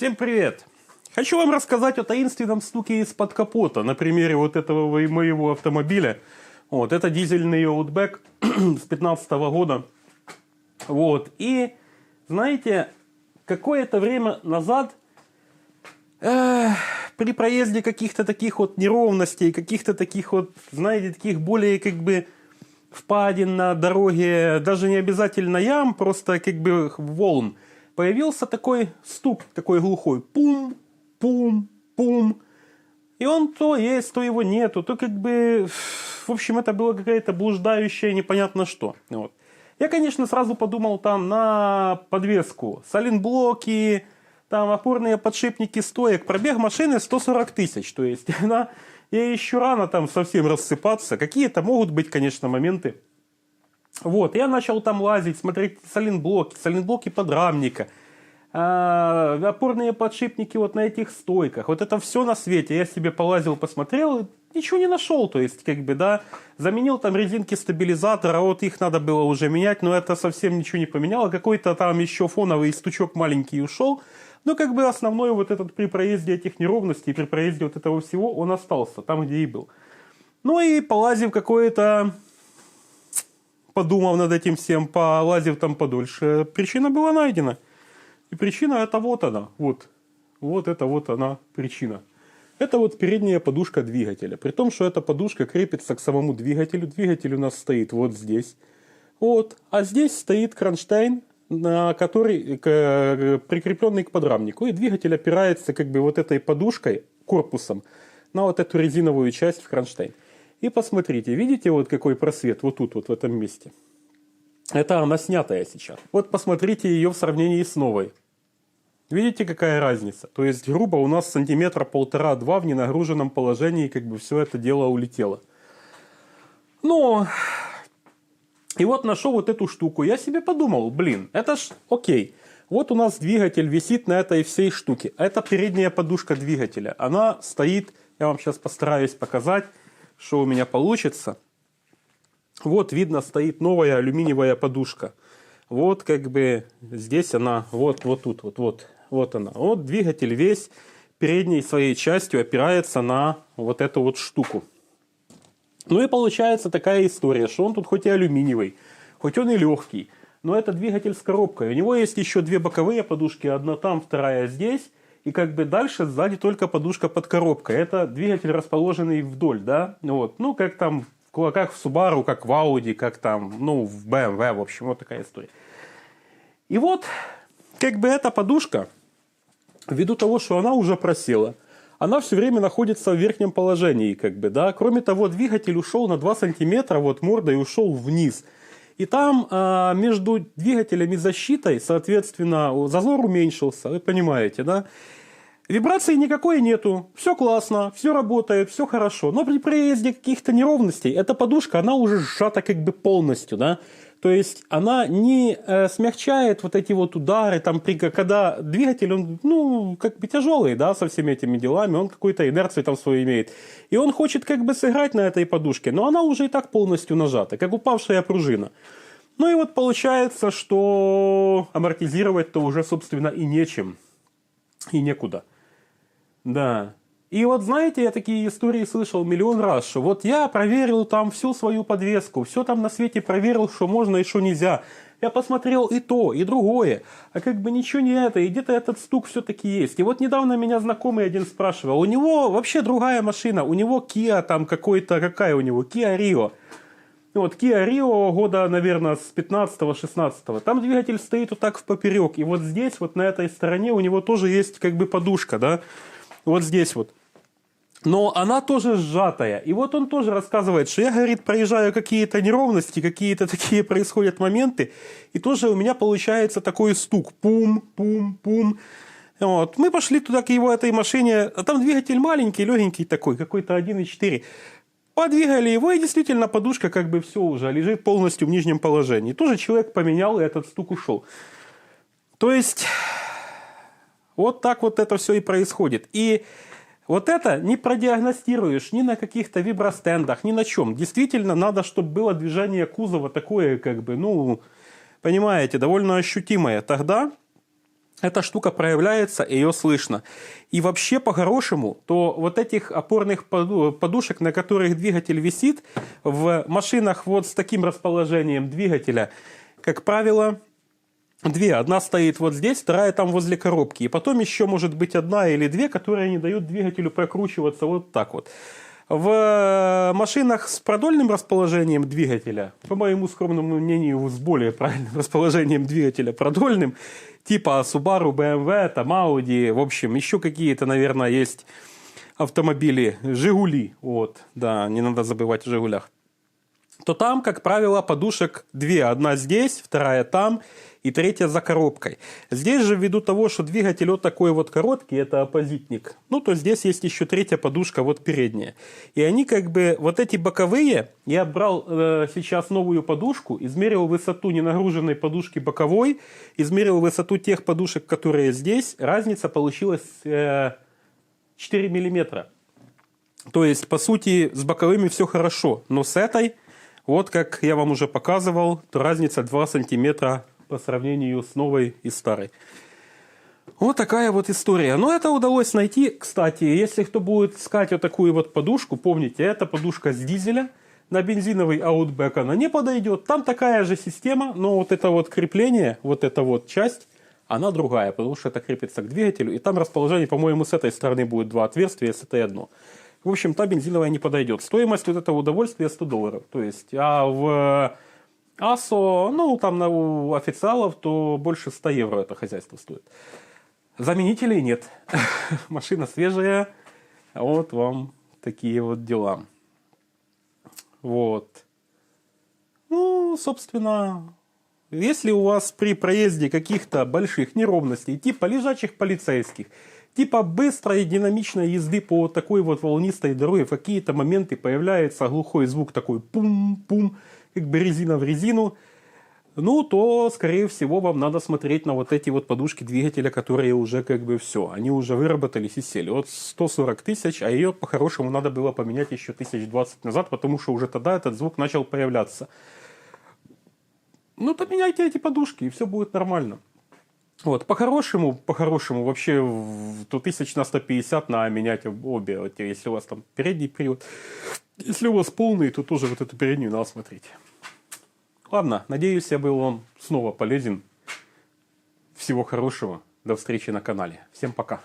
Всем привет! Хочу вам рассказать о таинственном стуке из-под капота на примере вот этого моего автомобиля. Вот, это дизельный Outback с 2015 года. Вот, и знаете, какое-то время назад при проезде каких-то таких вот неровностей, каких-то таких вот, знаете, таких более как бы впадин на дороге, даже не обязательно ям, просто как бы волн, появился такой стук, такой глухой, пум, пум, пум. И он то есть, то его нету, то как бы, в общем, это было какая-то блуждающая непонятно что. Вот. Я, конечно, сразу подумал там на подвеску, сайлентблоки, там опорные подшипники стоек, пробег машины 140 тысяч, то есть она... Ей еще рано там совсем рассыпаться. Какие-то могут быть, конечно, моменты. Вот, я начал там лазить, смотреть сайлентблоки подрамника, опорные подшипники вот на этих стойках. Вот это все на свете. Я себе полазил, посмотрел, ничего не нашел. То есть, как бы, да, заменил там резинки стабилизатора, вот их надо было уже менять, но это совсем ничего не поменяло. Какой-то там еще фоновый стучок маленький ушел. Но как бы основной вот этот при проезде этих неровностей, при проезде вот этого всего, он остался там, где и был. Ну и полазив какое-то, подумав над этим всем, полазив там подольше, причина была найдена. И причина это вот она, вот это вот она причина. Это вот передняя подушка двигателя. При том, что эта подушка крепится к самому двигателю. Двигатель у нас стоит вот здесь. Вот. А здесь стоит кронштейн, который прикрепленный к подрамнику. И двигатель опирается как бы вот этой подушкой, корпусом, на вот эту резиновую часть в кронштейн. И посмотрите, видите вот какой просвет вот тут, вот в этом месте? Это она снятая сейчас. Вот посмотрите ее в сравнении с новой. Видите, какая разница? То есть, грубо у нас сантиметра 1,5-2 в ненагруженном положении как бы все это дело улетело. Но... И вот нашел вот эту штуку. Я себе подумал, блин, это ж окей. Вот у нас двигатель висит на этой всей штуке. Это передняя подушка двигателя. Она стоит, я вам сейчас постараюсь показать, что у меня получится. Вот видно, стоит новая алюминиевая подушка. Вот как бы здесь она, вот тут, вот она. Вот двигатель весь передней своей частью опирается на вот эту вот штуку. Ну и получается такая история, что он тут хоть и алюминиевый, хоть он и легкий, но это двигатель с коробкой. У него есть еще две боковые подушки, одна там, вторая здесь. И как бы дальше сзади только подушка под коробкой. Это двигатель, расположенный вдоль, да? Вот. Ну, как там, как в Subaru, как в Audi, как там, ну, в BMW, в общем, вот такая история. И вот, как бы эта подушка, ввиду того, что она уже просела, она все время находится в верхнем положении, как бы, да. Кроме того, двигатель ушел на 2 сантиметра, вот мордой ушел вниз. И там между двигателем и защитой, соответственно, зазор уменьшился, вы понимаете, да. Вибрации никакой нету, все классно, все работает, все хорошо. Но при проезде каких-то неровностей, эта подушка, она уже сжата как бы полностью, да. То есть она не смягчает вот эти вот удары, там, когда двигатель, он, ну, как бы тяжелый, да, со всеми этими делами, он какую-то инерцию там свою имеет. И он хочет как бы сыграть на этой подушке, но она уже и так полностью нажата, как упавшая пружина. Ну и вот получается, что амортизировать-то уже, собственно, и нечем, и некуда. Да. И вот, знаете, я такие истории слышал миллион раз, что вот я проверил там всю свою подвеску, все там на свете проверил, что можно и что нельзя. Я посмотрел и то, и другое, а как бы ничего не это, и где-то этот стук все-таки есть. И вот недавно меня знакомый один спрашивал, у него вообще другая машина, у него Kia там какой-то, какая у него, Kia Rio. Вот Kia Rio года, наверное, с 15-16. Там двигатель стоит вот так в поперек, и вот здесь, вот на этой стороне у него тоже есть как бы подушка, да, вот здесь вот. Но она тоже сжатая. И вот он тоже рассказывает, что я, говорит, проезжаю какие-то неровности, какие-то такие происходят моменты, и тоже у меня получается такой стук. Пум, пум, пум. Вот. Мы пошли туда к его этой машине, а там двигатель маленький, легенький такой, какой-то 1.4. Подвигали его, и действительно подушка как бы все уже лежит полностью в нижнем положении. Тоже человек поменял, и этот стук ушел. То есть, вот так вот это все и происходит. И вот это не продиагностируешь ни на каких-то вибростендах, ни на чем. Действительно, надо, чтобы было движение кузова такое, как бы, ну, понимаете, довольно ощутимое. Тогда эта штука проявляется, ее слышно. И вообще, по-хорошему, то вот этих опорных подушек, на которых двигатель висит, в машинах вот с таким расположением двигателя, как правило, две. Одна стоит вот здесь, вторая там возле коробки. И потом еще может быть одна или две, которые не дают двигателю прокручиваться вот так вот. В машинах с продольным расположением двигателя, по моему скромному мнению, с более правильным расположением двигателя продольным, типа Subaru, BMW, там Audi, в общем, еще какие-то, наверное, есть автомобили, Жигули, вот, да, не надо забывать о Жигулях, то там, как правило, подушек две. Одна здесь, вторая там и третья за коробкой. Здесь же, ввиду того, что двигатель вот такой вот короткий, это оппозитник, ну, то здесь есть еще третья подушка, вот передняя. И они как бы, вот эти боковые, я брал сейчас новую подушку, измерил высоту ненагруженной подушки боковой, измерил высоту тех подушек, которые здесь, разница получилась 4 миллиметра. То есть, по сути, с боковыми все хорошо, но с этой, вот как я вам уже показывал, то разница 2 сантиметра по сравнению с новой и старой. Вот такая вот история. Но это удалось найти. Кстати, если кто будет искать вот такую вот подушку, помните, это подушка с дизеля. На бензиновый Outback она не подойдет. Там такая же система, но вот это вот крепление, вот эта вот часть, она другая, потому что это крепится к двигателю. И там расположение, по-моему, с этой стороны будет два отверстия, с этой одно. В общем, та бензиновая не подойдет. Стоимость вот этого удовольствия $100. То есть, а в АСО, ну, там у официалов, то больше 100 евро это хозяйство стоит. Заменителей нет. Машина свежая. Вот вам такие вот дела. Вот. Ну, собственно, если у вас при проезде каких-то больших неровностей, типа лежачих полицейских, типа быстрой и динамичной езды по такой вот волнистой дороге, в какие-то моменты появляется глухой звук такой пум-пум, как бы резина в резину, ну, то, скорее всего, вам надо смотреть на вот эти вот подушки двигателя, которые уже как бы все, они уже выработались и сели. Вот 140 тысяч, а ее по-хорошему надо было поменять еще 1020 назад, потому что уже тогда этот звук начал появляться. Ну, поменяйте эти подушки, и все будет нормально. Вот, по-хорошему, вообще, то 1000 на 150 на менять обе. Вот, если у вас там передний привод. Если у вас полный, то тоже вот эту переднюю надо смотреть. Ладно, надеюсь, я был вам снова полезен. Всего хорошего. До встречи на канале. Всем пока.